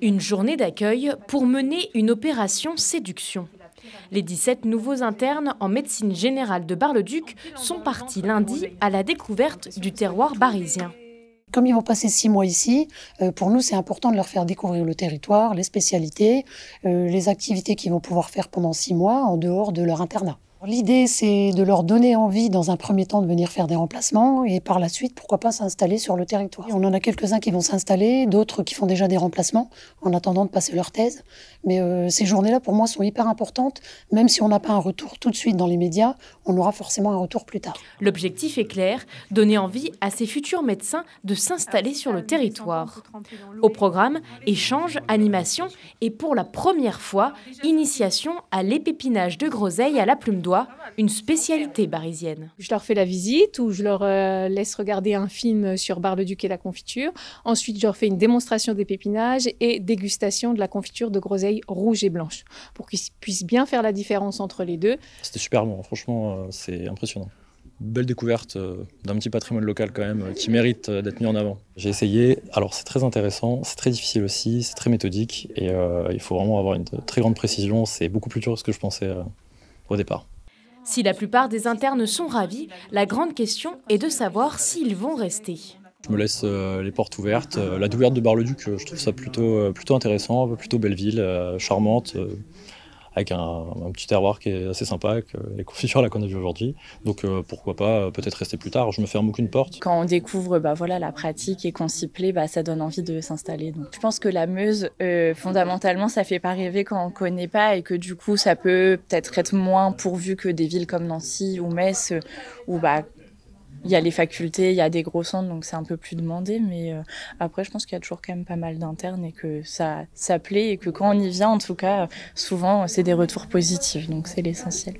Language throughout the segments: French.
Une journée d'accueil pour mener une opération séduction. Les 17 nouveaux internes en médecine générale de Bar-le-Duc sont partis lundi à la découverte du terroir barisien. Comme ils vont passer 6 mois ici, pour nous c'est important de leur faire découvrir le territoire, les spécialités, les activités qu'ils vont pouvoir faire pendant 6 mois en dehors de leur internat. L'idée, c'est de leur donner envie, dans un premier temps, de venir faire des remplacements et par la suite, pourquoi pas s'installer sur le territoire. On en a quelques-uns qui vont s'installer, d'autres qui font déjà des remplacements en attendant de passer leur thèse. Mais ces journées-là, pour moi, sont hyper importantes. Même si on n'a pas un retour tout de suite dans les médias, on aura forcément un retour plus tard. L'objectif est clair, donner envie à ces futurs médecins de s'installer sur le territoire. Au programme, échanges, animations et pour la première fois, initiation à l'épépinage de groseille à la plume d'oie, une spécialité barisienne. Je leur fais la visite où je leur laisse regarder un film sur Bar-le-Duc et la confiture. Ensuite, je leur fais une démonstration d'épépinage et dégustation de la confiture de groseille rouge et blanche pour qu'ils puissent bien faire la différence entre les deux. C'était super bon, franchement, c'est impressionnant. Belle découverte d'un petit patrimoine local quand même qui mérite d'être mis en avant. J'ai essayé, alors c'est très intéressant, c'est très difficile aussi, c'est très méthodique et il faut vraiment avoir une très grande précision, c'est beaucoup plus dur que ce que je pensais au départ. Si la plupart des internes sont ravis, la grande question est de savoir s'ils vont rester. Je me laisse les portes ouvertes. La découverte de Bar-le-Duc, je trouve ça plutôt intéressant, plutôt belle ville, charmante, avec un petit terroir qui est assez sympa, avec les confitures là qu'on a vues aujourd'hui. Donc pourquoi pas peut-être rester plus tard, je me ferme aucune porte. Quand on découvre la pratique et qu'on s'y plaît, ça donne envie de s'installer. Donc, je pense que la Meuse, fondamentalement, ça fait pas rêver quand on connaît pas et que du coup, ça peut peut-être être moins pourvu que des villes comme Nancy ou Metz, où il y a les facultés, il y a des gros centres, donc c'est un peu plus demandé. Mais après, je pense qu'il y a toujours quand même pas mal d'internes et que ça plaît et que quand on y vient, en tout cas, souvent, c'est des retours positifs. Donc c'est l'essentiel.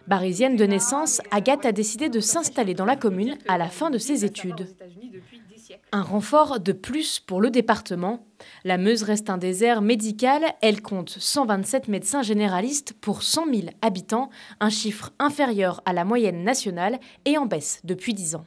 Barisienne de naissance, Agathe a décidé de s'installer dans la commune à la fin de ses études. Un renfort de plus pour le département. La Meuse reste un désert médical. Elle compte 127 médecins généralistes pour 100 000 habitants, un chiffre inférieur à la moyenne nationale et en baisse depuis 10 ans.